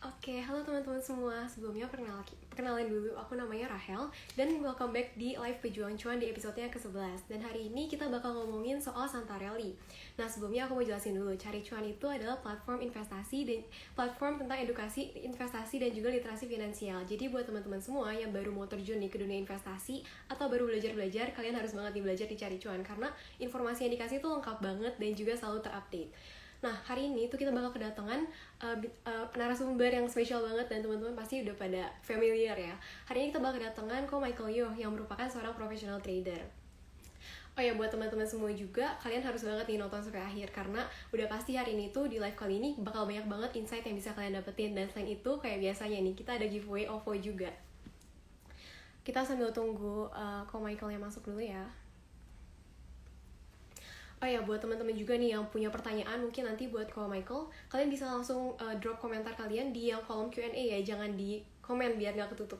Oke, halo teman-teman semua. Sebelumnya perkenalin dulu, aku namanya Rahel dan welcome back di Live Pejuang Cuan di episodenya ke-11. Dan hari ini kita bakal ngomongin soal Santarelli. Nah, sebelumnya aku mau jelasin dulu. Cari Cuan itu adalah platform investasi dan platform tentang edukasi, investasi dan juga literasi finansial. Jadi buat teman-teman semua yang baru mau terjun nih ke dunia investasi atau baru belajar-belajar, kalian harus banget nih belajar di Cari Cuan karena informasi yang dikasih itu lengkap banget dan juga selalu terupdate. Nah, hari ini tuh kita bakal kedatangan narasumber yang spesial banget dan teman-teman pasti udah pada familiar ya. Hari ini kita bakal kedatangan Ko Michael Yo yang merupakan seorang professional trader. Oh ya, buat teman-teman semua juga, kalian harus banget nih nonton sampai akhir karena udah pasti hari ini tuh di live kali ini bakal banyak banget insight yang bisa kalian dapetin. Dan selain itu, kayak biasanya nih, kita ada giveaway OVO juga. Kita sambil tunggu Ko Michael yang masuk dulu ya. Oh ya, buat teman-teman juga nih yang punya pertanyaan mungkin nanti buat Ko Michael, kalian bisa langsung drop komentar kalian di yang kolom Q&A ya, jangan di komen biar nggak ketutup.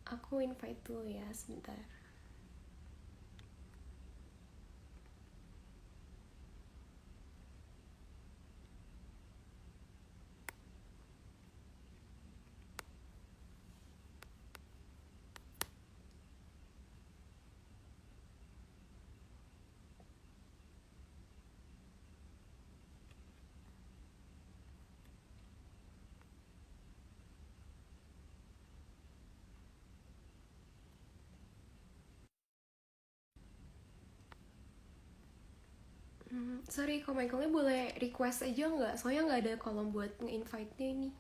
Aku invite dulu ya, sebentar. Sorry, Ko Michaelnya boleh request aja nggak? Soalnya nggak ada kolom buat nge-invite-nya ini.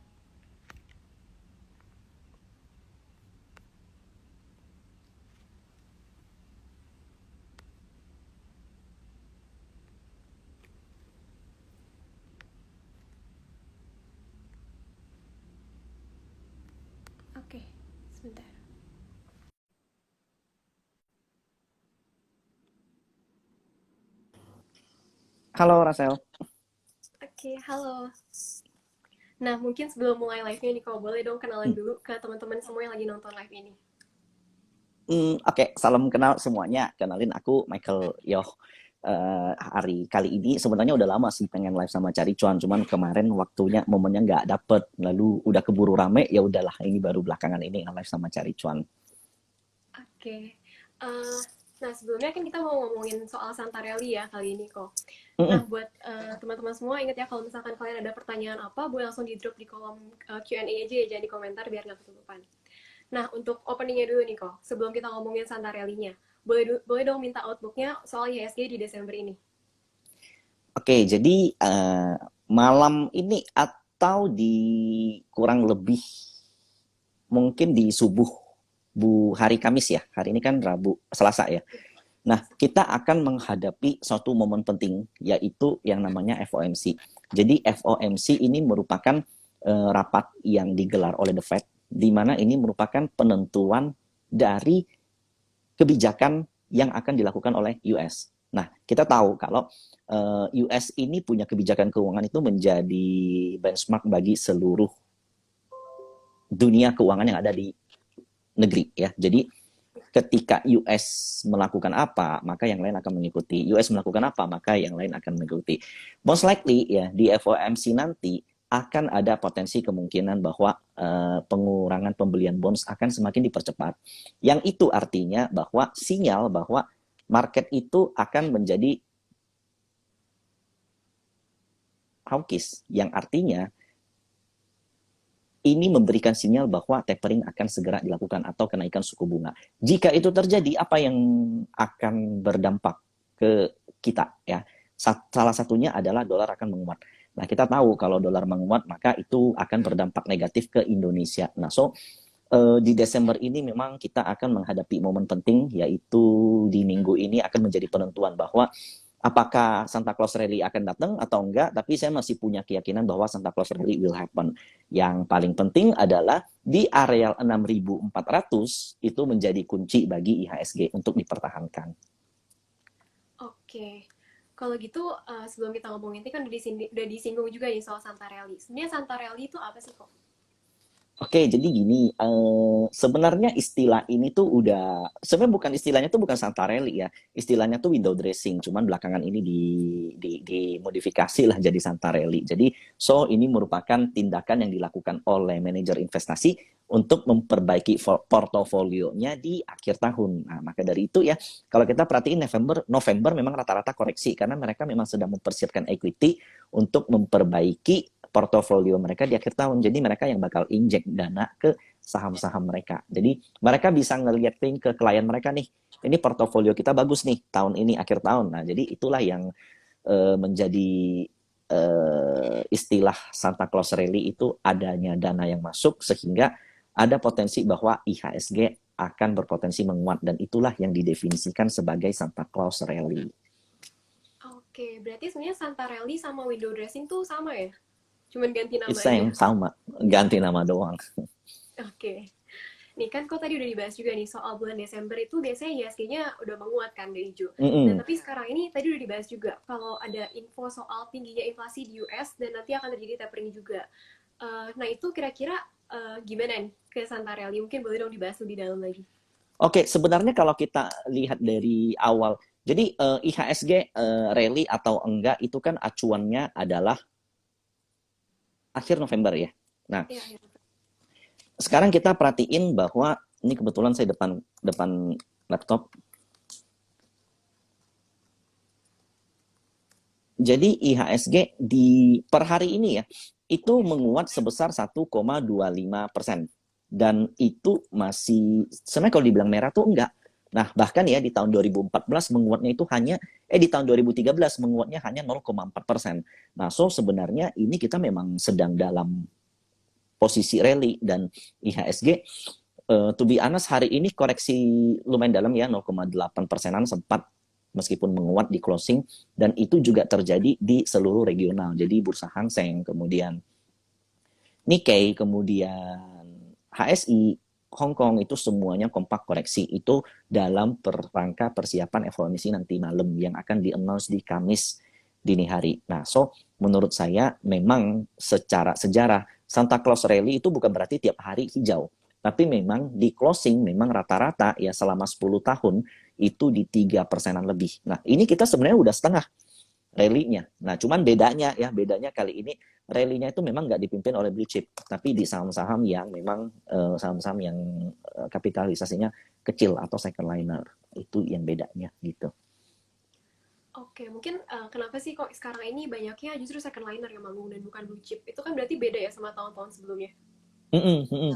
Oke, sebentar. Halo Rasel. Oke, halo. Nah, mungkin sebelum mulai live-nya nih, kalau boleh dong kenalan Hmm, dulu ke teman-teman semua yang lagi nonton live ini. Oke, salam kenal semuanya. Kenalin aku Michael Yoh. Hari kali ini sebenarnya udah lama sih pengen live sama Cari Cuan, cuman kemarin waktunya momennya nggak dapet, lalu udah keburu rame, ya udahlah ini baru belakangan ini live sama Cari Cuan. Oke. Eh, nah, sebelumnya kan kita mau ngomongin soal Santarelli ya kali ini kok. Nah, Mm-mm. buat teman-teman semua ingat ya kalau misalkan kalian ada pertanyaan apa, boleh langsung di drop di kolom Q&A aja ya, jangan di komentar biar nggak ketutupan. Nah, untuk openingnya dulu nih kok, sebelum kita ngomongin Santarelli-nya, boleh dong minta outlook-nya soal IHSG di Desember ini. Oke, jadi malam ini atau di kurang lebih mungkin di subuh hari Kamis ya. Hari ini kan Rabu, Selasa ya. Nah, kita akan menghadapi suatu momen penting, yaitu yang namanya FOMC. Jadi FOMC ini merupakan rapat yang digelar oleh The Fed, di mana ini merupakan penentuan dari kebijakan yang akan dilakukan oleh US. Nah, kita tahu kalau US ini punya kebijakan keuangan itu menjadi benchmark bagi seluruh dunia keuangan yang ada di negeri ya. Jadi ketika US melakukan apa, maka yang lain akan mengikuti. US melakukan apa, maka yang lain akan mengikuti. Most likely ya di FOMC nanti akan ada potensi kemungkinan bahwa pengurangan pembelian bonds akan semakin dipercepat. Yang itu artinya bahwa sinyal bahwa market itu akan menjadi hawkish, yang artinya ini memberikan sinyal bahwa tapering akan segera dilakukan atau kenaikan suku bunga. Jika itu terjadi, apa yang akan berdampak ke kita ya? Salah satunya adalah dolar akan menguat. Nah, kita tahu kalau dolar menguat maka itu akan berdampak negatif ke Indonesia. Nah, di Desember ini memang kita akan menghadapi momen penting, yaitu di minggu ini akan menjadi penentuan bahwa apakah Santa Claus Rally akan datang atau enggak, tapi saya masih punya keyakinan bahwa Santa Claus Rally will happen. Yang paling penting adalah di areal 6.400 itu menjadi kunci bagi IHSG untuk dipertahankan. Oke. Kalau gitu, sebelum kita ngomongin ini kan udah disinggung juga nih soal Santarelli. Sebenarnya Santarelli itu apa sih kok? Oke, jadi gini, sebenarnya istilah ini tuh sebenarnya bukan istilahnya tuh bukan Santarelli ya, istilahnya tuh window dressing, cuman belakangan ini dimodifikasi lah jadi Santarelli. Jadi, so ini merupakan tindakan yang dilakukan oleh manajer investasi untuk memperbaiki portofolionya di akhir tahun. Nah, maka dari itu ya, kalau kita perhatiin November memang rata-rata koreksi karena mereka memang sedang mempersiapkan equity untuk memperbaiki portofolio mereka di akhir tahun. Jadi mereka yang bakal injek dana ke saham-saham mereka. Jadi mereka bisa ngeliatin ke klien mereka nih, ini portofolio kita bagus nih tahun ini akhir tahun. Nah, jadi itulah yang menjadi istilah Santa Claus Rally itu adanya dana yang masuk sehingga ada potensi bahwa IHSG akan berpotensi menguat dan itulah yang didefinisikan sebagai Santa Claus Rally. Oke, berarti sebenarnya Santarelli sama window dressing tuh sama ya? Cuman ganti nama It's aja. same, sama, ganti nama doang. Oke. Nih kan kok tadi udah dibahas juga nih soal bulan Desember itu biasanya IHSG-nya udah menguat kan dari hijau. Nah, Mm-mm. tapi sekarang ini tadi udah dibahas juga kalau ada info soal tingginya inflasi di US dan nanti akan terjadi tapering juga. Nah, itu kira-kira gimana nih ke Santarelli? Mungkin boleh dong dibahas lebih dalam lagi. Oke, sebenarnya kalau kita lihat dari awal, jadi IHSG rally atau enggak itu kan acuannya adalah akhir November ya. Nah, Iya, iya. sekarang kita perhatiin bahwa ini kebetulan saya depan depan laptop. Jadi IHSG di per hari ini ya itu menguat sebesar 1,25%. Dan itu masih sebenarnya kalau dibilang merah tuh enggak. Nah, bahkan ya di tahun 2014 menguatnya itu hanya di tahun 2013 menguatnya hanya 0,4%. Nah, so sebenarnya ini kita memang sedang dalam posisi rally dan IHSG to be honest hari ini koreksi lumayan dalam ya 0,8%-an sempat meskipun menguat di closing dan itu juga terjadi di seluruh regional. Jadi bursa Hang Seng, kemudian Nikkei, kemudian HSI, Hong Kong itu semuanya kompak koreksi itu dalam rangka persiapan FOMC nanti malam yang akan di-announce di Kamis dini hari. Nah, so menurut saya memang secara sejarah Santa Claus Rally itu bukan berarti tiap hari hijau, tapi memang di closing memang rata-rata ya selama 10 tahun itu di 3%-an lebih. Nah, ini kita sebenarnya udah setengah rally-nya. Nah, cuman bedanya kali ini rally-nya itu memang nggak dipimpin oleh blue chip, tapi di saham-saham yang memang saham-saham yang kapitalisasinya kecil atau second liner. Itu yang bedanya gitu. Oke, mungkin kenapa sih kok sekarang ini banyaknya justru second liner yang manggung dan bukan blue chip? Itu kan berarti beda ya sama tahun-tahun sebelumnya. Mm-mm, mm-mm.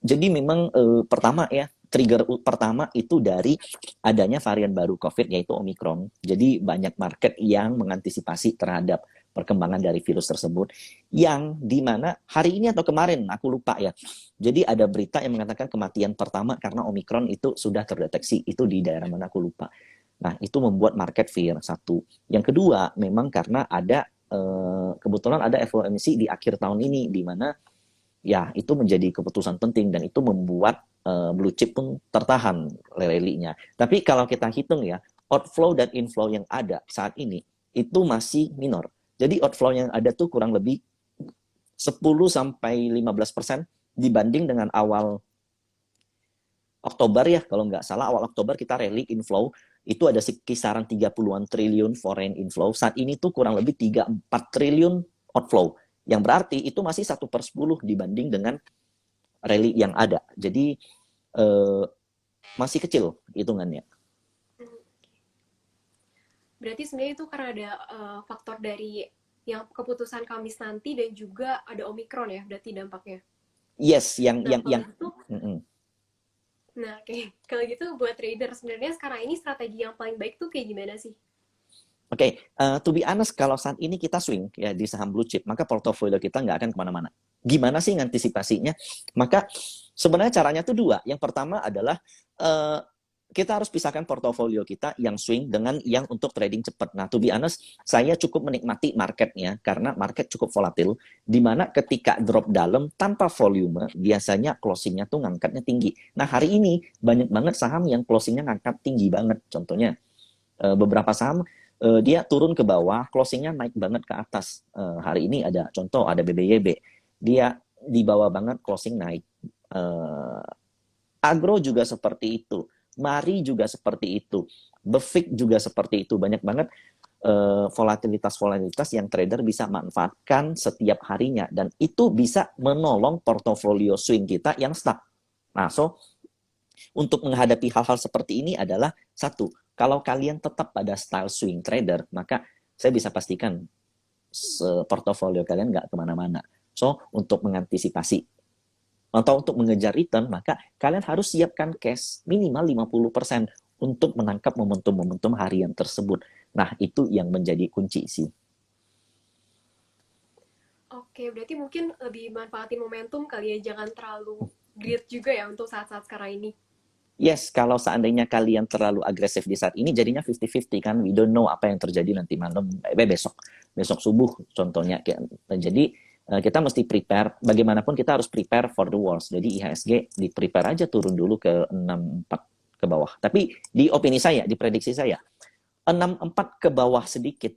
Jadi memang pertama ya, trigger pertama itu dari adanya varian baru COVID yaitu Omicron. Jadi banyak market yang mengantisipasi terhadap perkembangan dari virus tersebut yang dimana hari ini atau kemarin aku lupa ya. Jadi ada berita yang mengatakan kematian pertama karena Omicron itu sudah terdeteksi itu di daerah mana aku lupa. Nah itu membuat market fear satu. Yang kedua memang karena ada kebetulan ada FOMC di akhir tahun ini di mana ya itu menjadi keputusan penting dan itu membuat blue chip pun tertahan rally-nya. Tapi kalau kita hitung ya, outflow dan inflow yang ada saat ini itu masih minor. Jadi outflow yang ada tuh kurang lebih 10 sampai 15% dibanding dengan awal Oktober ya, kalau nggak salah awal Oktober kita rally inflow itu ada kisaran 30-an triliun foreign inflow. Saat ini tuh kurang lebih 3-4 triliun outflow. Yang berarti itu masih 1/10 dibanding dengan rally yang ada. Jadi masih kecil hitungannya. Berarti sebenarnya itu karena ada faktor dari yang keputusan Kamis nanti dan juga ada Omikron ya, berarti dampaknya. Yes, yang Nah, yang kalau yang gitu, mm-mm. nah kayak kalau gitu buat trader sebenarnya sekarang ini strategi yang paling baik tuh kayak gimana sih? Oke, to be honest, kalau saat ini kita swing ya di saham blue chip, maka portofolio kita nggak akan kemana-mana. Gimana sih ngantisipasinya? Maka sebenarnya caranya tuh dua. Yang pertama adalah uh, kita harus pisahkan portofolio kita yang swing dengan yang untuk trading cepat. Nah, to be honest, saya cukup menikmati marketnya karena market cukup volatil, di mana ketika drop dalam tanpa volume, biasanya closingnya tuh ngangkatnya tinggi. Nah, hari ini banyak banget saham yang closingnya ngangkat tinggi banget. Contohnya, beberapa saham dia turun ke bawah, closingnya naik banget ke atas. Hari ini ada contoh, ada BBYB. Dia di bawah banget, closing naik. Eh, Agro juga seperti itu. Mari juga seperti itu. Befik juga seperti itu. Banyak banget volatilitas-volatilitas yang trader bisa manfaatkan setiap harinya. Dan itu bisa menolong portofolio swing kita yang stuck. Nah, so untuk menghadapi hal-hal seperti ini adalah satu, kalau kalian tetap pada style swing trader, maka saya bisa pastikan portofolio kalian nggak kemana-mana. So, untuk mengantisipasi atau untuk mengejar return, maka kalian harus siapkan cash minimal 50% untuk menangkap momentum-momentum harian tersebut. Nah, itu yang menjadi kunci sih. Oke, berarti mungkin lebih manfaatin momentum kali ya, jangan terlalu greed juga ya untuk saat-saat sekarang ini. Yes, kalau seandainya kalian terlalu agresif di saat ini, jadinya 50-50 kan. We don't know apa yang terjadi nanti malam, besok. Besok subuh contohnya. Jadi kita mesti prepare, bagaimanapun kita harus prepare for the worst. Jadi IHSG di prepare aja turun dulu ke 64 ke bawah. Tapi di opini saya, di prediksi saya, 64 ke bawah sedikit,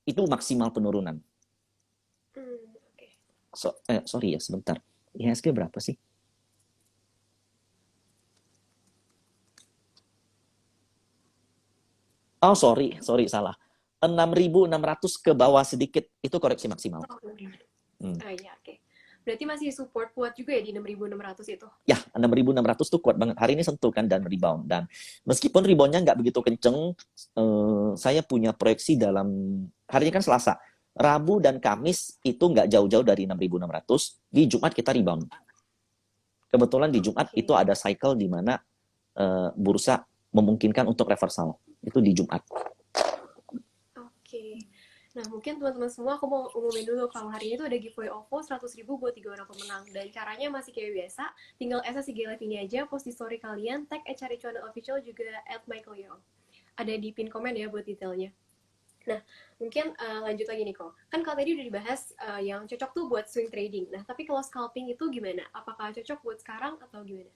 itu maksimal penurunan. Oke. Sorry ya, sebentar. IHSG berapa sih? Oh, sorry, salah. 6.600 ke bawah sedikit, itu koreksi maksimal. Oh, iya, oke. Berarti masih support kuat juga ya di 6.600 itu? Ya, 6.600 tuh kuat banget. Hari ini sentuh kan dan rebound. Dan meskipun reboundnya nggak begitu kenceng, saya punya proyeksi dalam, hari ini kan Selasa, Rabu dan Kamis itu nggak jauh-jauh dari 6.600. Di Jumat kita rebound. Kebetulan di Jumat itu ada cycle di mana bursa memungkinkan untuk reversal. Itu di Jumat. Oke. Nah, mungkin teman-teman semua aku mau umumin dulu kalau hari ini tuh ada giveaway OVO 100.000 buat 3 orang pemenang. Dan caranya masih kayak biasa, tinggal SS IG Live ini aja, post di story kalian, tag @caricuan official juga @michaelyong. Ada di pin komen ya buat detailnya. Nah, mungkin lanjut lagi nih kok. Kan kalau tadi udah dibahas yang cocok tuh buat swing trading. Nah, tapi kalau scalping itu gimana? Apakah cocok buat sekarang atau gimana?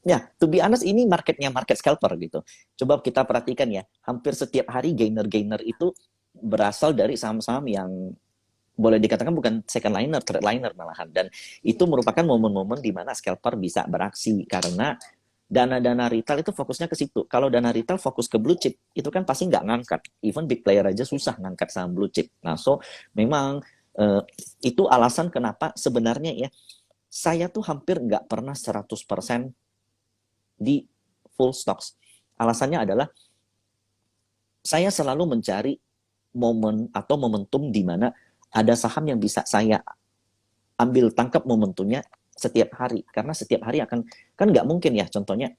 Ya, to be honest, ini marketnya market scalper gitu. Coba kita perhatikan ya, hampir setiap hari gainer-gainer itu berasal dari saham-saham yang boleh dikatakan bukan second liner, third liner malahan. Dan itu merupakan momen-momen di mana scalper bisa beraksi karena dana-dana retail itu fokusnya ke situ. Kalau dana retail fokus ke blue chip, itu kan pasti nggak ngangkat. Even big player aja susah ngangkat saham blue chip. Nah, so memang itu alasan kenapa sebenarnya ya, saya tuh hampir nggak pernah 100% di full stocks. Alasannya adalah saya selalu mencari momen atau momentum di mana ada saham yang bisa saya ambil tangkap momentumnya setiap hari. Karena setiap hari akan, kan nggak mungkin ya, contohnya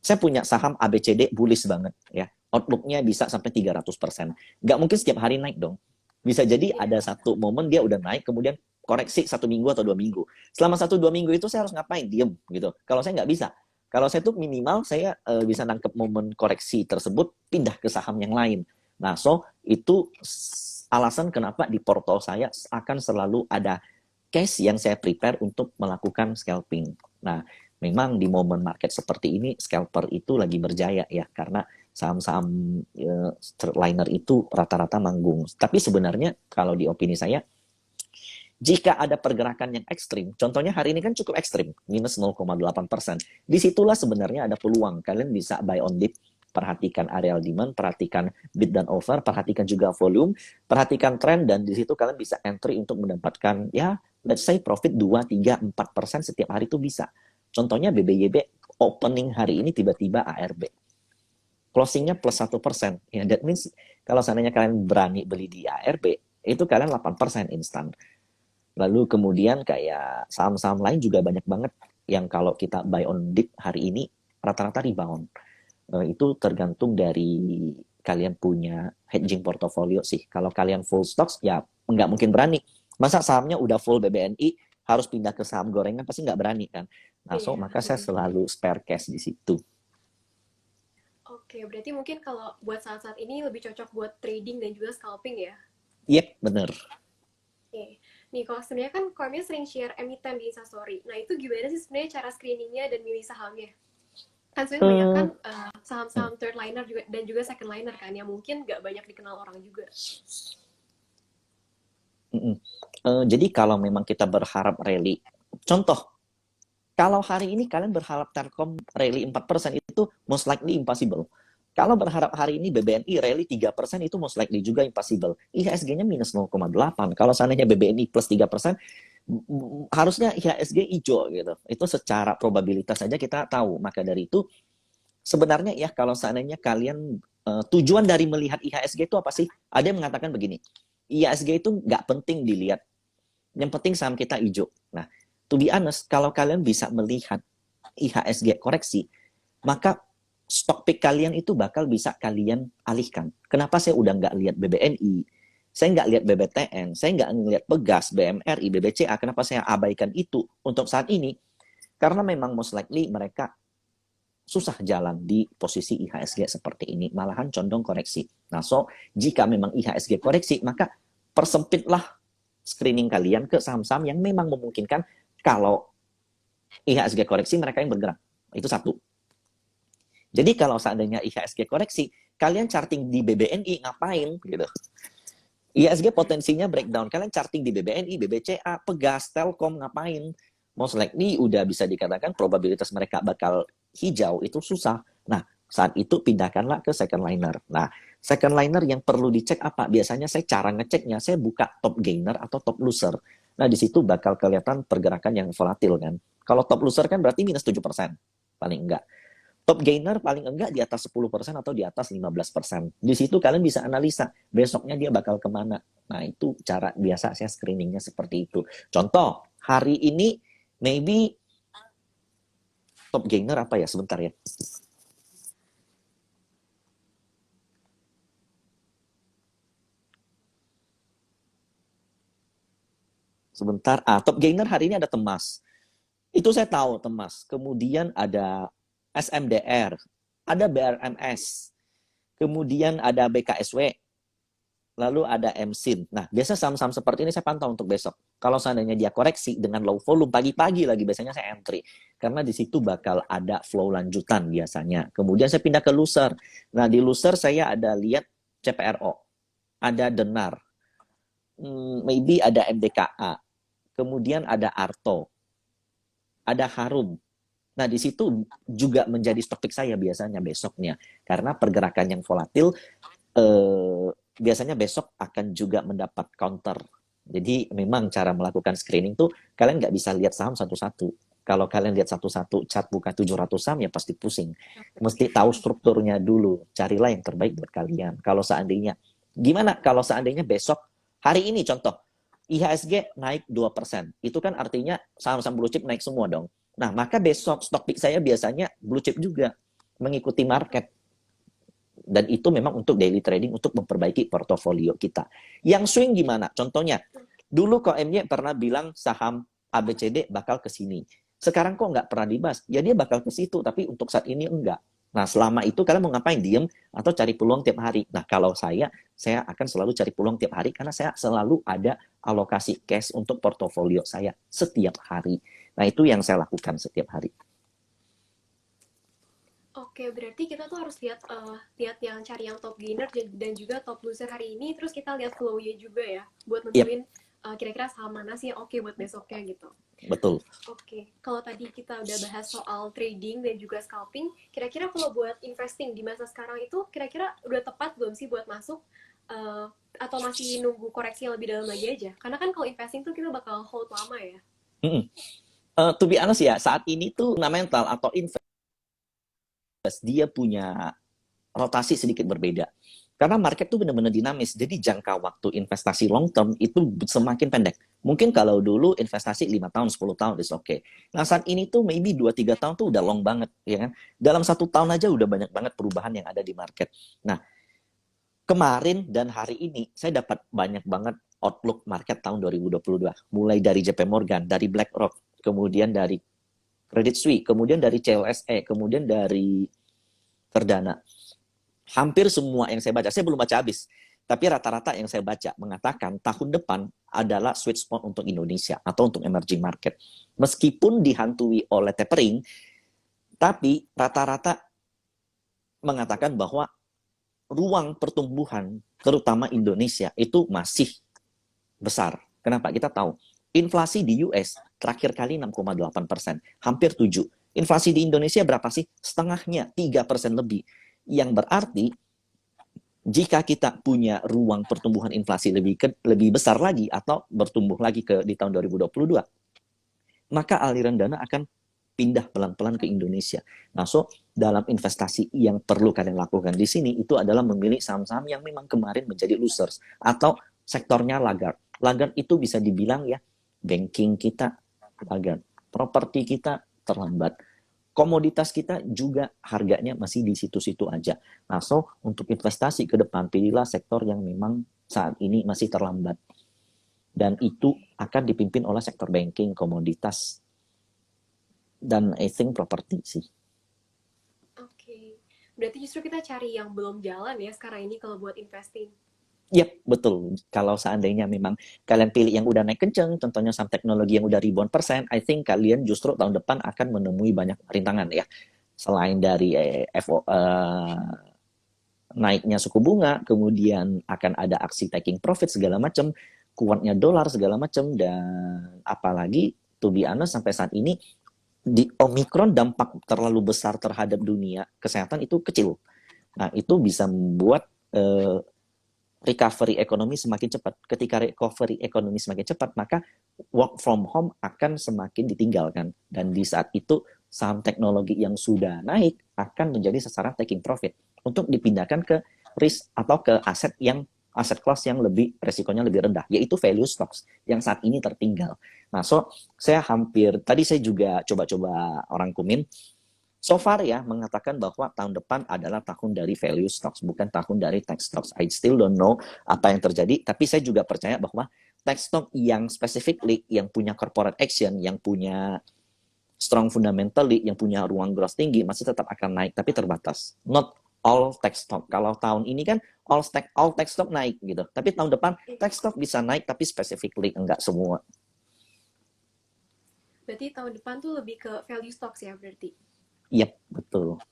saya punya saham ABCD bullish banget ya. Outlook-nya bisa sampai 300%. Nggak mungkin setiap hari naik dong. Bisa jadi ada satu momen dia udah naik, kemudian koreksi 1 minggu atau 2 minggu. Selama 1-2 minggu itu saya harus ngapain? Diem gitu. Kalau saya nggak bisa. Kalau saya tuh minimal saya bisa nangkep momen koreksi tersebut, pindah ke saham yang lain. Nah, so itu alasan kenapa di portal saya akan selalu ada cash yang saya prepare untuk melakukan scalping. Nah, memang di momen market seperti ini, scalper itu lagi berjaya ya, karena saham-saham liner itu rata-rata manggung. Tapi sebenarnya kalau di opini saya, jika ada pergerakan yang ekstrim, contohnya hari ini kan cukup ekstrim, minus 0,8%. Disitulah sebenarnya ada peluang. Kalian bisa buy on dip, perhatikan areal demand, perhatikan bid dan offer, perhatikan juga volume, perhatikan trend, dan di situ kalian bisa entry untuk mendapatkan, ya, let's say profit 2, 3, 4% setiap hari itu bisa. Contohnya BBYB opening hari ini tiba-tiba ARB. Closingnya plus 1%. Ya, that means kalau seandainya kalian berani beli di ARB, itu kalian 8% instan. Lalu kemudian kayak saham-saham lain juga banyak banget yang kalau kita buy on dip hari ini rata-rata rebound. Itu tergantung dari kalian punya hedging portfolio sih. Kalau kalian full stocks ya nggak mungkin berani. Masa sahamnya udah full BBNI harus pindah ke saham gorengan, pasti nggak berani kan. Nah, so maka saya selalu spare cash di situ. Oke, berarti mungkin kalau buat saat-saat ini lebih cocok buat trading dan juga scalping ya? Yep, bener. Oke. Nih, kalau sebenarnya kan Kormia sering share anytime di Instastory. Nah, itu gimana sih sebenarnya cara screeningnya dan milih sahamnya? Kan sebenarnya banyak kan saham-saham third liner juga, dan juga second liner kan, yang mungkin nggak banyak dikenal orang juga. Jadi kalau memang kita berharap rally, contoh, kalau hari ini kalian berharap Telkom rally 4% itu most likely impossible. Kalau berharap hari ini BBNI rally 3% itu most likely juga impossible. IHSG-nya minus 0,8. Kalau seandainya BBNI plus 3%, harusnya IHSG hijau gitu. Itu secara probabilitas saja kita tahu. Maka dari itu, sebenarnya ya kalau seandainya kalian tujuan dari melihat IHSG itu apa sih? Ada yang mengatakan begini, IHSG itu nggak penting dilihat. Yang penting saham kita hijau. Nah, to be honest, kalau kalian bisa melihat IHSG koreksi, maka stock pick kalian itu bakal bisa kalian alihkan. Kenapa saya udah nggak lihat BBNI, saya nggak lihat BBTN, saya nggak ngelihat Pegas, BMRI, BBCA, kenapa saya abaikan itu untuk saat ini? Karena memang most likely mereka susah jalan di posisi IHSG seperti ini, malahan condong koreksi. Nah, so, jika memang IHSG koreksi, maka persempitlah screening kalian ke saham-saham yang memang memungkinkan kalau IHSG koreksi mereka yang bergerak. Itu satu. Jadi kalau seandainya IHSG koreksi, kalian charting di BBNI ngapain gitu. IHSG potensinya breakdown. Kalian charting di BBNI, BBCA, Pegas, Telkom ngapain? Most likely udah bisa dikatakan probabilitas mereka bakal hijau itu susah. Nah, saat itu pindahkanlah ke second liner. Nah, second liner yang perlu dicek apa? Biasanya saya cara ngeceknya, saya buka top gainer atau top loser. Nah, di situ bakal kelihatan pergerakan yang volatil kan. Kalau top loser kan berarti minus 7%, paling enggak. Top gainer paling enggak di atas 10% atau di atas 15%. Di situ kalian bisa analisa, besoknya dia bakal kemana. Nah, itu cara biasa saya screeningnya seperti itu. Contoh, hari ini maybe top gainer apa ya? Sebentar ya. Sebentar. Top gainer hari ini ada Temas. Itu saya tahu Temas. Kemudian ada SMDR, ada BRMS, kemudian ada BKSW, lalu ada MSIN. Nah, biasa saham-saham seperti ini saya pantau untuk besok. Kalau seandainya dia koreksi dengan low volume, pagi-pagi lagi biasanya saya entry. Karena di situ bakal ada flow lanjutan biasanya. Kemudian saya pindah ke loser. Nah, di loser saya ada lihat CPRO, ada Denar, maybe ada MDKA, kemudian ada Arto, ada Harum. Nah, di situ juga menjadi stok pick saya biasanya besoknya. Karena pergerakan yang volatil, biasanya besok akan juga mendapat counter. Jadi memang cara melakukan screening tuh kalian nggak bisa lihat saham satu-satu. Kalau kalian lihat satu-satu chart buka 700 saham ya pasti pusing. Mesti tahu strukturnya dulu. Carilah yang terbaik buat kalian. Kalau seandainya, gimana kalau seandainya besok, hari ini contoh, IHSG naik 2%. Itu kan artinya saham-saham blue chip naik semua dong. Nah, maka besok stock pick saya biasanya blue chip juga, mengikuti market. Dan itu memang untuk daily trading, untuk memperbaiki portofolio kita. Yang swing gimana? Contohnya, dulu kok MY pernah bilang saham ABCD bakal ke sini. Sekarang kok nggak pernah dibahas? Ya dia bakal ke situ, tapi untuk saat ini enggak. Nah, selama itu kalian mau ngapain? Diem atau cari peluang tiap hari? Nah, kalau saya akan selalu cari peluang tiap hari karena saya selalu ada alokasi cash untuk portofolio saya setiap hari. Nah, itu yang saya lakukan setiap hari. Oke, berarti kita tuh harus lihat lihat yang cari yang top gainer dan juga top loser hari ini, terus kita lihat flow-nya juga ya, buat Yep, nentuin kira-kira saham mana sih yang oke buat besoknya gitu. betul. Oke, kalau tadi kita udah bahas soal trading dan juga scalping, kira-kira kalau buat investing di masa sekarang itu kira-kira udah tepat belum sih buat masuk atau masih nunggu koreksi yang lebih dalam lagi aja? Karena kan kalau investing tuh kita bakal hold lama ya. Mm-mm. To be honest ya, saat ini tuh fundamental atau invest dia punya rotasi sedikit berbeda. Karena market tuh benar-benar dinamis, jadi jangka waktu investasi long term itu semakin pendek. Mungkin kalau dulu investasi 5 tahun, 10 tahun is oke. Nah, saat ini tuh maybe 2-3 tahun tuh udah long banget, ya kan? Dalam 1 tahun aja udah banyak banget perubahan yang ada di market. Nah, kemarin dan hari ini saya dapat banyak banget outlook market tahun 2022. Mulai dari JP Morgan, dari BlackRock, kemudian dari Credit Suisse, kemudian dari CLSE, kemudian dari Cardano. Hampir semua yang saya baca, saya belum baca habis, tapi rata-rata yang saya baca mengatakan tahun depan adalah sweet spot untuk Indonesia atau untuk emerging market. Meskipun dihantui oleh tapering, tapi rata-rata mengatakan bahwa ruang pertumbuhan, terutama Indonesia, itu masih besar. Kenapa? Kita tahu inflasi di US terakhir kali 6,8%, hampir 7. Inflasi di Indonesia berapa sih? Setengahnya, 3% lebih. Yang berarti jika kita punya ruang pertumbuhan inflasi lebih besar lagi atau bertumbuh lagi di tahun 2022, maka aliran dana akan pindah pelan-pelan ke Indonesia. Nah, so dalam investasi yang perlu kalian lakukan di sini itu adalah memilih saham-saham yang memang kemarin menjadi losers atau sektornya laggard. Laggard itu bisa dibilang ya banking kita laggard, properti kita terlambat, komoditas kita juga harganya masih di situ-situ aja. Nah, so untuk investasi ke depan pilihlah sektor yang memang saat ini masih terlambat. Dan itu akan dipimpin oleh sektor banking, komoditas, dan I think properti sih. Oke. Berarti justru kita cari yang belum jalan ya sekarang ini kalau buat investing. Yep, betul. Kalau seandainya memang kalian pilih yang udah naik kenceng, contohnya saham teknologi yang udah ribuan persen, I think kalian justru tahun depan akan menemui banyak rintangan ya. Selain dari naiknya suku bunga, kemudian akan ada aksi taking profit segala macam, kuatnya dolar segala macam, dan apalagi to be honest sampai saat ini di Omicron dampak terlalu besar terhadap dunia kesehatan itu kecil. Nah, itu bisa membuat recovery ekonomi semakin cepat. Ketika recovery ekonomi semakin cepat, maka work from home akan semakin ditinggalkan. Dan di saat itu, saham teknologi yang sudah naik akan menjadi sasaran taking profit untuk dipindahkan ke risk atau ke aset class yang lebih resikonya lebih rendah, yaitu value stocks yang saat ini tertinggal. Nah, so saya tadi saya juga coba-coba orang kumin, so far ya mengatakan bahwa tahun depan adalah tahun dari value stocks, bukan tahun dari tech stocks. I still don't know apa yang terjadi, tapi saya juga percaya bahwa tech stock yang specifically, yang punya corporate action, yang punya strong fundamentally, yang punya ruang growth tinggi, masih tetap akan naik, tapi terbatas. Not all tech stock. Kalau tahun ini kan all tech stock naik gitu, tapi tahun depan tech stock bisa naik, tapi specifically enggak semua. Berarti tahun depan tuh lebih ke value stocks ya berarti? Yep, betul.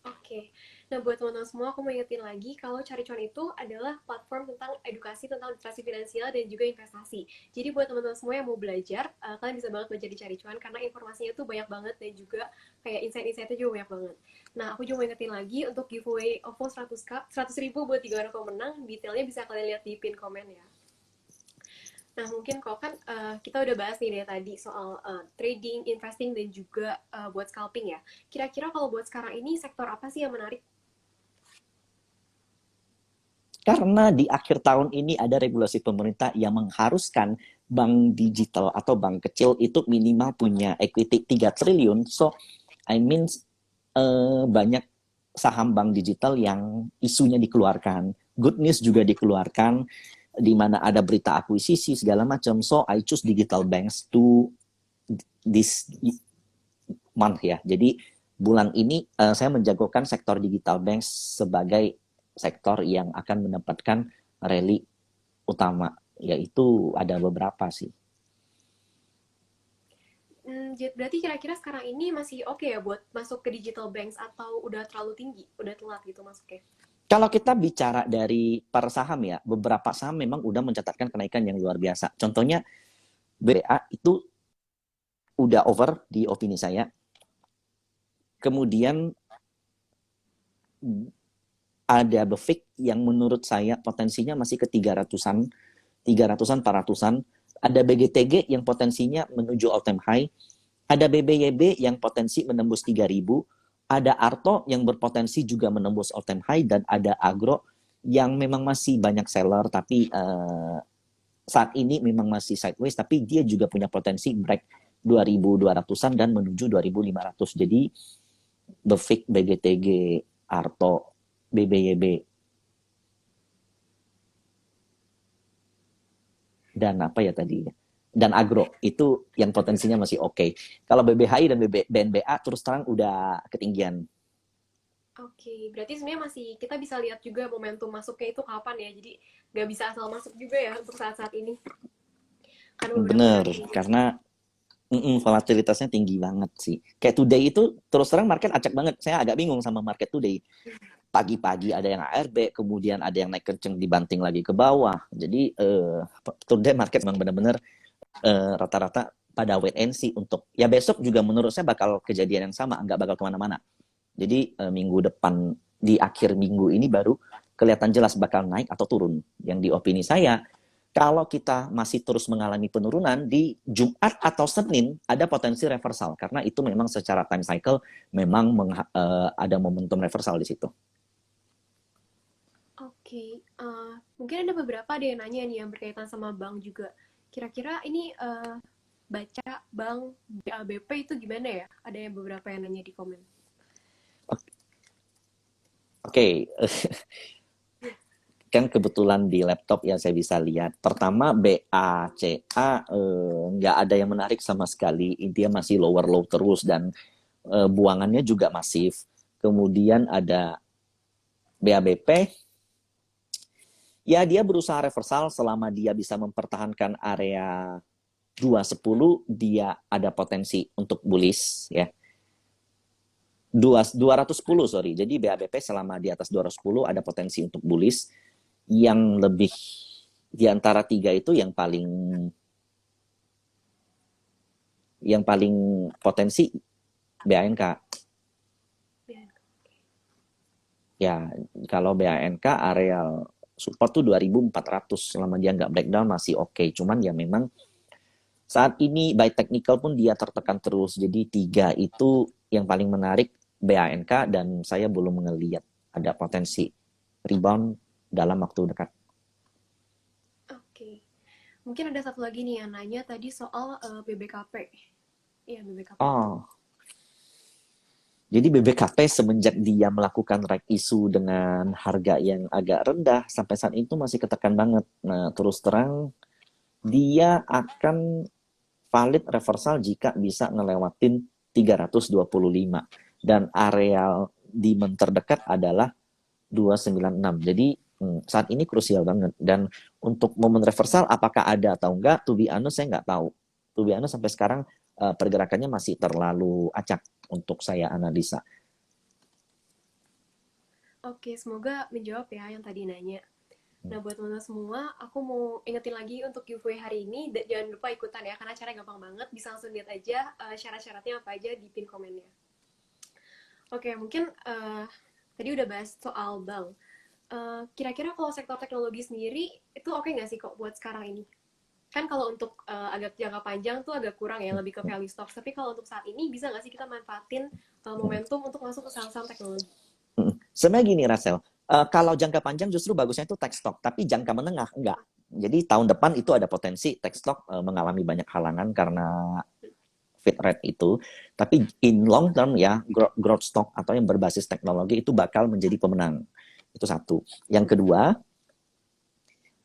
Oke. Nah, buat teman-teman semua, aku mau ingetin lagi kalau Cari Cuan itu adalah platform tentang edukasi tentang literasi finansial dan juga investasi. Jadi buat teman-teman semua yang mau belajar, kalian bisa banget belajar di Cari Cuan karena informasinya tuh banyak banget dan juga kayak insight-insightnya juga banyak banget. Nah, aku juga mau ingetin lagi untuk giveaway OVO 100.000 buat 3 orang pemenang. Detailnya bisa kalian lihat di pin komen ya. Nah, mungkin kalau kan kita udah bahas nih dari tadi soal trading, investing, dan juga buat scalping ya. Kira-kira kalau buat sekarang ini sektor apa sih yang menarik? Karena di akhir tahun ini ada regulasi pemerintah yang mengharuskan bank digital atau bank kecil itu minimal punya equity 3 triliun. So, I mean banyak saham bank digital yang isunya dikeluarkan. Good news juga dikeluarkan, di mana ada berita akuisisi segala macam. So I choose digital banks to this month ya. Jadi bulan ini saya menjagokan sektor digital banks sebagai sektor yang akan mendapatkan rally utama, yaitu ada beberapa sih. Berarti kira-kira sekarang ini masih oke ya buat masuk ke digital banks atau udah terlalu tinggi, udah telat gitu masuknya? Kalau kita bicara dari per saham ya, beberapa saham memang udah mencatatkan kenaikan yang luar biasa. Contohnya BA itu udah over di opini saya. Kemudian ada BEFIK yang menurut saya potensinya masih ke 300-an, 400-an. Ada BGTG yang potensinya menuju all time high. Ada BBYB yang potensi menembus 3.000. Ada Arto yang berpotensi juga menembus all time high, dan ada Agro yang memang masih banyak seller tapi saat ini memang masih sideways, tapi dia juga punya potensi break 2.200-an dan menuju 2.500. Jadi BEFIK, BGTG, Arto, BBYB, dan apa ya tadi, dan Agro itu yang potensinya masih oke. Kalau BBHI dan BNBA terus terang udah ketinggian. Oke, berarti sebenarnya masih kita bisa lihat juga momentum masuknya itu kapan ya. Jadi nggak bisa asal masuk juga ya untuk saat-saat ini. Karena Bener, karena volatilitasnya tinggi banget sih. Kayak today itu terus terang market acak banget. Saya agak bingung sama market today. pagi-pagi ada yang ARB, kemudian ada yang naik kenceng dibanting lagi ke bawah. Jadi today market memang benar-benar rata-rata pada wait and see untuk ya besok juga menurut saya bakal kejadian yang sama, nggak bakal kemana-mana. Jadi minggu depan di akhir minggu ini baru kelihatan jelas bakal naik atau turun. Yang di opini saya, kalau kita masih terus mengalami penurunan di Jumat atau Senin ada potensi reversal karena itu memang secara time cycle memang ada momentum reversal di situ. Oke, mungkin ada beberapa ada yang nanya nih yang berkaitan sama bank juga. Kira-kira ini baca bank BABP itu gimana ya? Ada yang beberapa yang nanya di komen. Oke, kan kebetulan di laptop ya saya bisa lihat. Pertama BACA nggak ada yang menarik sama sekali. Intinya masih lower low terus dan buangannya juga masif. Kemudian ada BABP, ya dia berusaha reversal selama dia bisa mempertahankan area 210, dia ada potensi untuk bullish ya. 210 sorry. Jadi BABP selama di atas 210 ada potensi untuk bullish. Yang lebih di antara tiga itu yang paling potensi BANK. Ya, kalau BANK areal support tuh 2400 selama dia nggak breakdown masih oke. Cuman ya memang saat ini by technical pun dia tertekan terus. Jadi tiga itu yang paling menarik BANK dan saya belum ngelihat ada potensi rebound dalam waktu dekat. Oke, mungkin ada satu lagi nih yang nanya tadi soal BBKP. Iya, BBKP. Oh, jadi BBKP semenjak dia melakukan right issue dengan harga yang agak rendah sampai saat itu masih ketekan banget. Nah, terus terang dia akan valid reversal jika bisa ngelewatin 325 dan areal demand terdekat adalah 296. Jadi saat ini krusial banget. Dan untuk momen reversal apakah ada atau enggak, to be honest saya nggak tahu. To be honest sampai sekarang pergerakannya masih terlalu acak untuk saya analisa. Oke, semoga menjawab ya yang tadi nanya. Nah, buat teman-teman semua, aku mau ingetin lagi untuk giveaway hari ini. Jangan lupa ikutan ya, karena caranya gampang banget. Bisa langsung lihat aja syarat-syaratnya apa aja di pin komennya. Oke, mungkin tadi udah bahas soal bank. Kira-kira kalau sektor teknologi sendiri, itu oke nggak sih kok buat sekarang ini? Kan kalau untuk agak jangka panjang tuh agak kurang ya, lebih ke value stocks. Tapi kalau untuk saat ini, bisa nggak sih kita manfaatin momentum untuk masuk ke saham-saham teknologi? Sebenarnya gini, Rasel, kalau jangka panjang justru bagusnya itu tech stock, tapi jangka menengah enggak. Jadi tahun depan itu ada potensi tech stock mengalami banyak halangan karena fit rate itu, tapi in long term ya growth stock atau yang berbasis teknologi itu bakal menjadi pemenang. Itu satu. Yang kedua,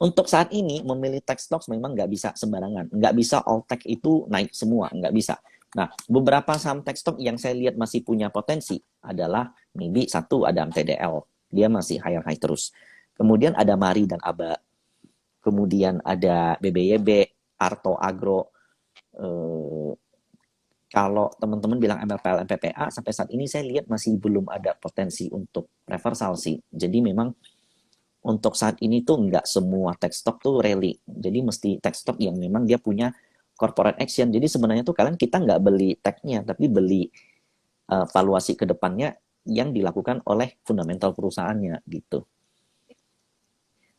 untuk saat ini memilih tech stocks memang nggak bisa sembarangan, nggak bisa all tech itu naik semua, nggak bisa. Nah, beberapa saham tech stock yang saya lihat masih punya potensi adalah maybe satu ada MTDL, dia masih high terus. Kemudian ada Mari dan Aba, kemudian ada BBYB, Arto Agro. Kalau teman-teman bilang MLPL, MPPA, sampai saat ini saya lihat masih belum ada potensi untuk reversal sih. Jadi memang untuk saat ini tuh nggak semua tech stock tuh rally. Jadi mesti tech stock yang memang dia punya corporate action. Jadi sebenarnya tuh kalian kita nggak beli tech-nya, tapi beli valuasi ke depannya yang dilakukan oleh fundamental perusahaannya gitu.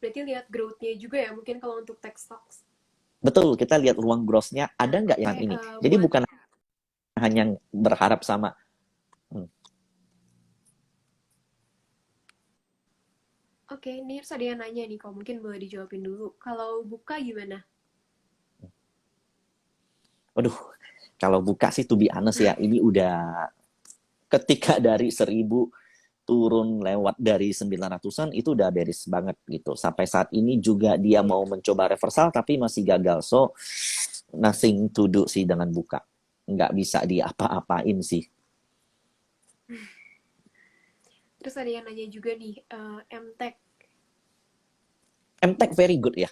Berarti lihat growth-nya juga ya, mungkin kalau untuk tech stocks. Betul, kita lihat ruang growth-nya ada nggak yang ini. Jadi bukan hanya berharap sama Oke, ini harus ada yang nanya nih, kok mungkin boleh dijawabin dulu. Kalau buka gimana? Waduh, kalau buka sih to be honest ya, ini udah ketika dari 1000 turun lewat dari 900-an itu udah beres banget gitu. Sampai saat ini juga dia mau mencoba reversal tapi masih gagal. So, nothing to do sih dengan buka. Nggak bisa diapa-apain sih. Terus ada yang nanya juga nih, MTech. MTech very good ya.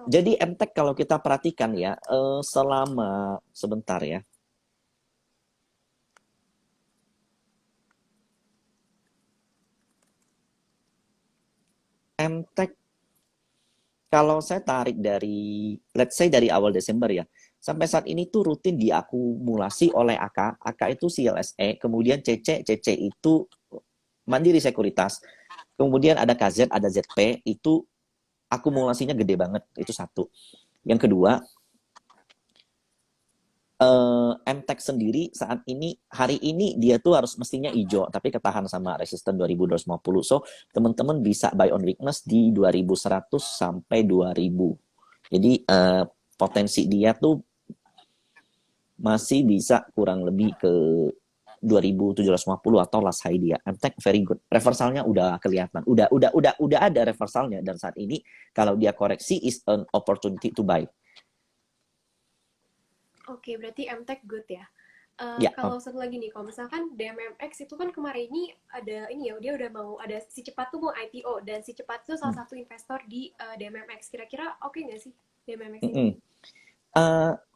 Jadi MTech kalau kita perhatikan ya, selama sebentar ya. MTech kalau saya tarik dari, let's say dari awal Desember ya, sampai saat ini tuh rutin diakumulasi oleh AK. AK itu CLSE, kemudian CC itu Mandiri Sekuritas, kemudian ada KZ, ada ZP, itu akumulasinya gede banget, itu satu. Yang kedua, MTech sendiri saat ini, hari ini dia tuh harus mestinya hijau, tapi ketahan sama resisten 2250. So, teman-teman bisa buy on weakness di 2100 sampai 2000. Jadi, potensi dia tuh masih bisa kurang lebih ke 2750 atau last high dia. MTech very good. Reversalnya udah kelihatan. Udah ada reversalnya, dan saat ini kalau dia koreksi is an opportunity to buy. Oke, berarti MTech good ya. Ya, Kalau satu lagi nih, kalau misalkan DMMX itu kan kemarin ini ada ini ya, dia udah mau ada si cepat tuh mau IPO, dan si cepat itu salah satu investor di DMMX. Kira-kira oke nggak sih DMMX ini?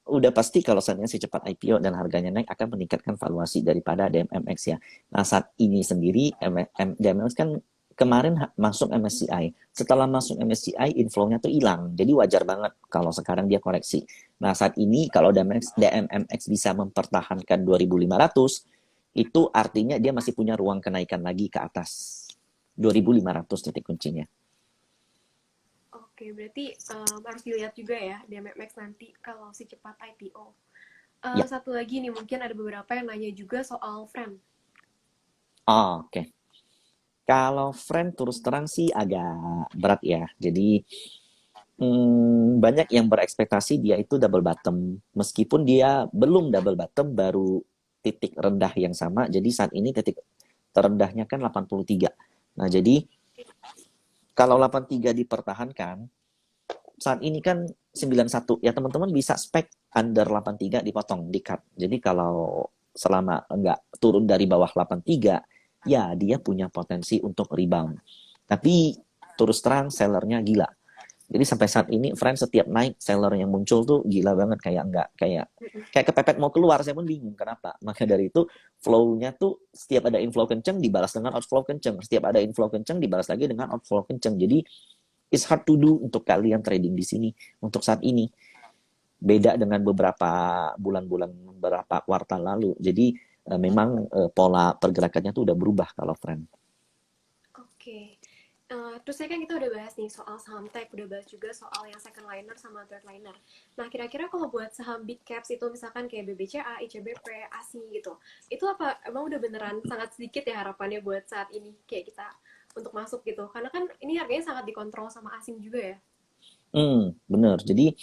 Udah pasti kalau saatnya si cepat IPO dan harganya naik akan meningkatkan valuasi daripada DMMX ya. Nah, saat ini sendiri DMMX kan kemarin masuk MSCI. Setelah masuk MSCI, inflow-nya tuh hilang. Jadi wajar banget kalau sekarang dia koreksi. Nah, saat ini kalau DMMX bisa mempertahankan 2.500, itu artinya dia masih punya ruang kenaikan lagi ke atas 2.500 titik kuncinya. Oke, berarti harus dilihat juga ya DMMX nanti kalau si cepat IPO. Ya, Satu lagi nih, mungkin ada beberapa yang nanya juga soal friend. oke. Kalau friend terus terang sih agak berat ya. Jadi banyak yang berekspektasi dia itu double bottom. Meskipun dia belum double bottom, baru titik rendah yang sama. Jadi saat ini titik terendahnya kan 83. Nah, jadi kalau 83 dipertahankan, saat ini kan 91. Ya teman-teman bisa spek under 83 dipotong, di cut. Jadi kalau selama enggak turun dari bawah 83, ya dia punya potensi untuk rebound. Tapi terus terang sellernya gila. Jadi sampai saat ini friend setiap naik seller yang muncul tuh gila banget, kayak enggak kayak kepepet mau keluar. Saya pun bingung kenapa. Maka dari itu flow-nya tuh setiap ada inflow kenceng dibalas dengan outflow kenceng, setiap ada inflow kenceng dibalas lagi dengan outflow kenceng. Jadi it's hard to do untuk kalian trading di sini untuk saat ini. Beda dengan beberapa bulan-bulan, beberapa kuartal lalu. Jadi memang pola pergerakannya tuh udah berubah kalau friend. Oke. Terus kan kita udah bahas nih soal saham tech, udah bahas juga soal yang second liner sama third liner. Nah, kira-kira kalau buat saham big caps itu misalkan kayak BBCA, ICBP, ASI gitu, itu apa emang udah beneran sangat sedikit ya harapannya buat saat ini kayak kita untuk masuk gitu? Karena kan ini harganya sangat dikontrol sama asing juga ya. Bener. Jadi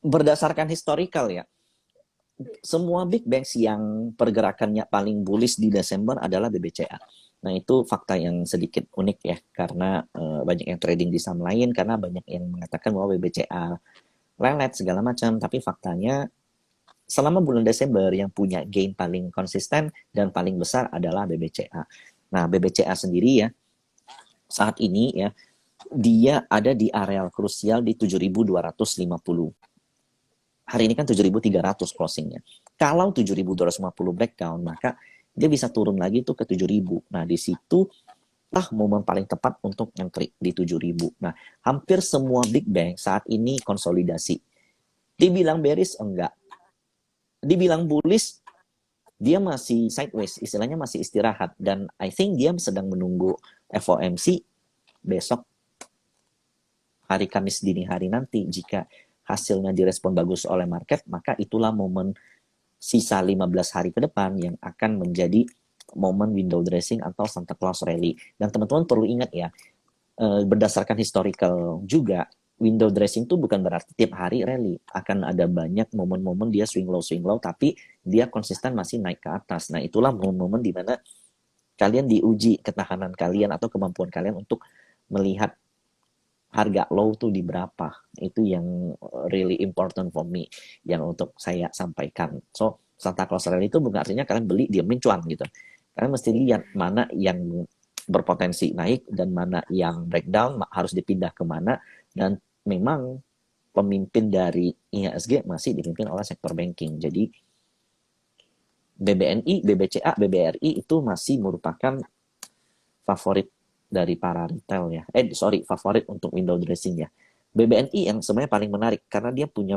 berdasarkan historical ya, semua big banks yang pergerakannya paling bullish di Desember adalah BBCA. Nah, itu fakta yang sedikit unik ya, karena banyak yang trading di saham lain, karena banyak yang mengatakan bahwa BBCA lelet segala macam, tapi faktanya selama bulan Desember yang punya gain paling konsisten dan paling besar adalah BBCA. Nah, BBCA sendiri ya, saat ini ya, dia ada di areal krusial di 7.250. Hari ini kan 7.300 closingnya. Kalau 7.250 breakdown, maka dia bisa turun lagi tuh ke 7.000. Nah, di situ lah momen paling tepat untuk entry di 7.000. Nah, hampir semua big bank saat ini konsolidasi. Dibilang bearish enggak. Dibilang bullish, dia masih sideways, istilahnya masih istirahat. Dan I think dia sedang menunggu FOMC besok hari Kamis dini hari nanti. Jika hasilnya direspon bagus oleh market, maka itulah momen sisa 15 hari ke depan yang akan menjadi momen window dressing atau Santa Claus rally. Dan teman-teman perlu ingat ya, berdasarkan historical juga, window dressing itu bukan berarti tiap hari rally. Akan ada banyak momen-momen dia swing low, tapi dia konsisten masih naik ke atas. Nah, itulah momen-momen di mana kalian diuji ketahanan kalian atau kemampuan kalian untuk melihat harga low tuh di berapa. Itu yang really important for me, yang untuk saya sampaikan. So, Santa Claus rally itu bukan artinya kalian beli diamin cuan gitu. Kalian mesti lihat mana yang berpotensi naik dan mana yang breakdown, harus dipindah kemana. Dan memang pemimpin dari IHSG masih dipimpin oleh sektor banking. Jadi BBNI, BBCA, BBRI itu masih merupakan favorit dari para retail ya. Favorit untuk window dressing ya. BBNI yang sebenarnya paling menarik karena dia punya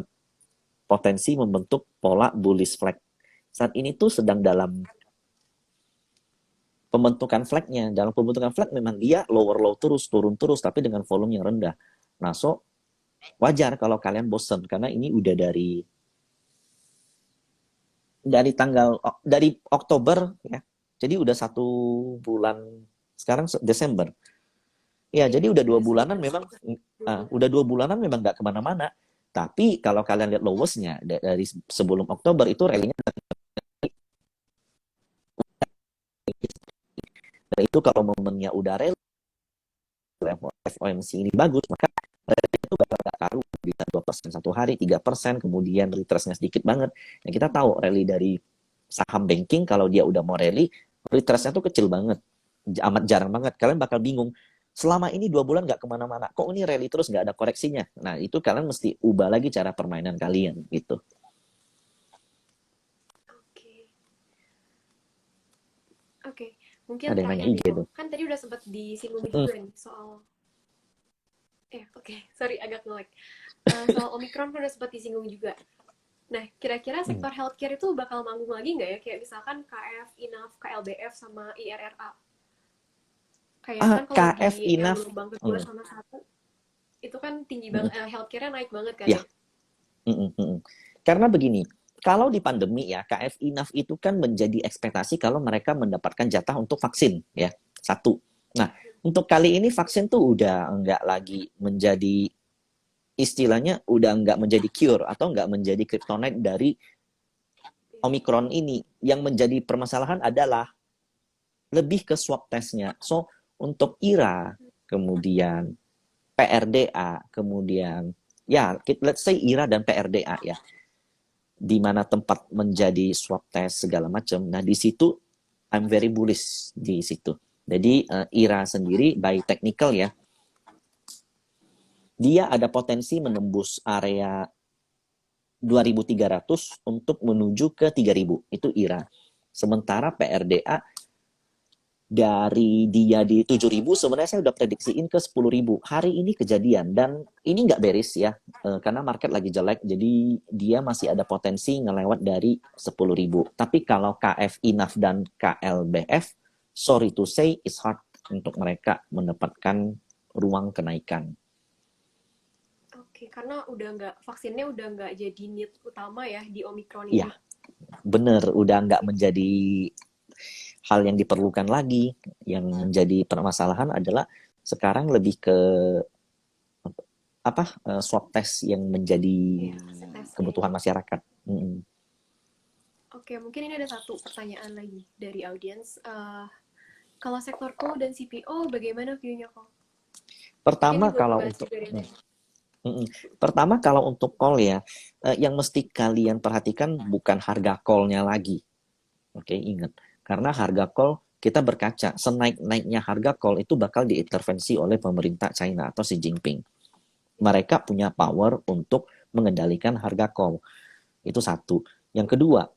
potensi membentuk pola bullish flag. Saat ini tuh sedang dalam pembentukan flagnya. Dalam pembentukan flag memang dia lower low terus, turun terus, tapi dengan volume yang rendah. Nah, so wajar kalau kalian bosen karena ini udah dari Oktober ya. Jadi udah 1 bulan, sekarang Desember. Ya, Iya, jadi udah 2 bulanan sudah memang, sekitar 2 bulan. udah 2 bulanan memang nggak kemana-mana. Tapi kalau kalian lihat lowestnya dari sebelum Oktober itu rally-nya, itu kalau momennya udah rally, FOMC ini bagus, maka rally itu bakal nggak karu, bisa 2% 1 hari, 3%, kemudian retrace-nya sedikit banget. Yang kita tahu rally dari saham banking kalau dia udah mau rally, retrace-nya tuh kecil banget, amat jarang banget. Kalian bakal bingung, selama ini 2 bulan nggak kemana-mana, kok ini rally terus nggak ada koreksinya. Nah itu kalian mesti ubah lagi cara permainan kalian gitu. Oke. Oke, mungkin Ada yang nanya terakhir IG nih kok. tuh. Kan tadi udah sempat disinggung Mm, juga nih soal oke, sorry agak nge-lag. Soal Omicron kan udah sempat disinggung juga. Nah, kira-kira mm. sektor healthcare itu bakal manggung lagi nggak ya? Kayak misalkan KF, INAF, KLBF, sama IRRA. Kayak kan kalau KF di Inaf. gelombang kedua Mm, sama satu, itu kan tinggi mm, banget, healthcare-nya naik banget kan ya. ya? Karena begini, kalau di pandemi ya, KF Inaf itu kan menjadi ekspektasi kalau mereka mendapatkan jatah untuk vaksin ya. Satu. Nah, untuk kali ini vaksin tuh udah nggak lagi menjadi, istilahnya udah nggak menjadi cure atau nggak menjadi kryptonite dari Iya. Omicron ini. Yang menjadi permasalahan adalah lebih ke swab testnya. So, untuk IRA, kemudian PRDA, kemudian ya, let's say IRA dan PRDA ya, di mana tempat menjadi swab test segala macam. Nah, di situ I'm very bullish di situ. Jadi IRA sendiri by technical ya, dia ada potensi menembus area 2.300 untuk menuju ke 3.000. Itu IRA. Sementara PRDA dari dia di 7.000 sebenarnya saya udah prediksiin ke 10.000. Hari ini kejadian dan ini nggak beres ya, karena market lagi jelek, jadi dia masih ada potensi ngelewat dari 10.000. Tapi kalau KF Inaf dan KLBF, sorry to say, it's hard untuk mereka mendapatkan ruang kenaikan. Oke, karena vaksinnya udah nggak jadi need utama ya di Omicron ini. Iya, bener, udah nggak menjadi hal yang diperlukan lagi. Yang menjadi permasalahan adalah sekarang lebih ke swab test yang menjadi Iya, tesnya. kebutuhan masyarakat. Oke, mungkin ini ada satu pertanyaan lagi dari audiens. Kalau sektor coal dan CPO, bagaimana view-nya kok? Ini Pertama buat kalau ngebahas untuk juga dari tadi. pertama kalau untuk call ya, yang mesti kalian perhatikan bukan harga call-nya lagi. Oke, ingat. Karena harga call kita berkaca, senaik-naiknya harga call itu bakal diintervensi oleh pemerintah China atau Xi Jinping. Mereka punya power untuk mengendalikan harga call. Itu satu. Yang kedua,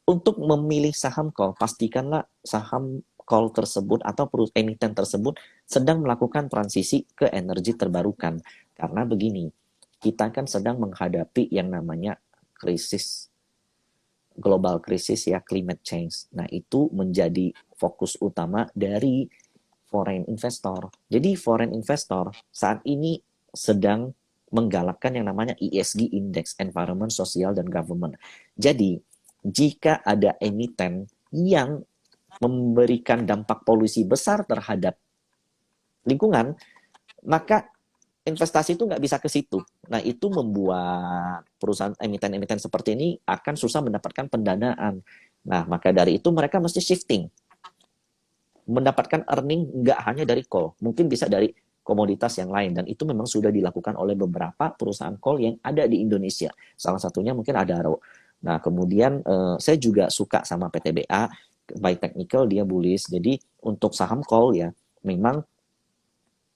untuk memilih saham call, pastikanlah saham call tersebut atau emiten tersebut sedang melakukan transisi ke energi terbarukan. Karena begini, kita kan sedang menghadapi yang namanya krisis, global krisis ya, climate change. Nah, itu menjadi fokus utama dari foreign investor. Jadi foreign investor saat ini sedang menggalakkan yang namanya ESG Index, Environment, Social, dan Government. Jadi, jika ada emiten yang memberikan dampak polusi besar terhadap lingkungan, maka investasi itu nggak bisa ke situ. Nah, itu membuat perusahaan emiten-emiten seperti ini akan susah mendapatkan pendanaan. Nah, maka dari itu mereka mesti shifting. Mendapatkan earning nggak hanya dari coal, mungkin bisa dari komoditas yang lain. Dan itu memang sudah dilakukan oleh beberapa perusahaan coal yang ada di Indonesia. Salah satunya mungkin Adaro. Nah, kemudian saya juga suka sama PTBA, by technical dia bullish. Jadi untuk saham call ya, memang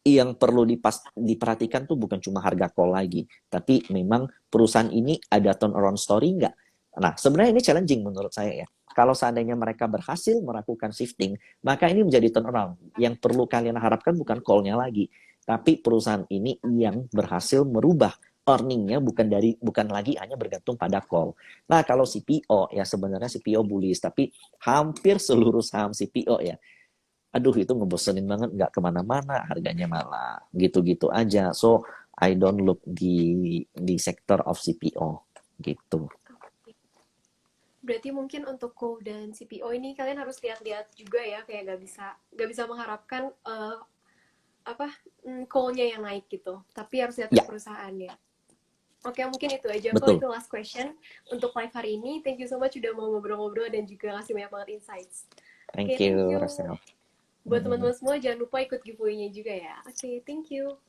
yang perlu diperhatikan tuh bukan cuma harga call lagi, tapi memang perusahaan ini ada turnaround story nggak. Nah, sebenarnya ini challenging menurut saya ya. kalau seandainya mereka berhasil melakukan shifting, maka ini menjadi turnaround. Yang perlu kalian harapkan bukan call-nya lagi, tapi perusahaan ini yang berhasil merubah earning-nya bukan lagi hanya bergantung pada call. Nah, kalau CPO ya sebenarnya CPO bullish, tapi hampir seluruh saham CPO ya, aduh itu ngebosenin banget, nggak kemana-mana, harganya malah gitu-gitu aja. So I don't look di sektor of CPO gitu. Berarti mungkin untuk Core dan CPO ini kalian harus lihat-lihat juga ya, kayak gak bisa mengharapkan apa call-nya yang naik gitu, tapi harus lihat ke Ya, perusahaan ya. Oke, mungkin itu aja kok, betul. itu last question untuk live hari ini. Thank you so much udah mau ngobrol-ngobrol dan juga ngasih banyak banget insights. Oke, Thank thank you, you. Rasel. Buat teman-teman semua jangan lupa ikut giveaway-nya juga ya. Oke, thank you.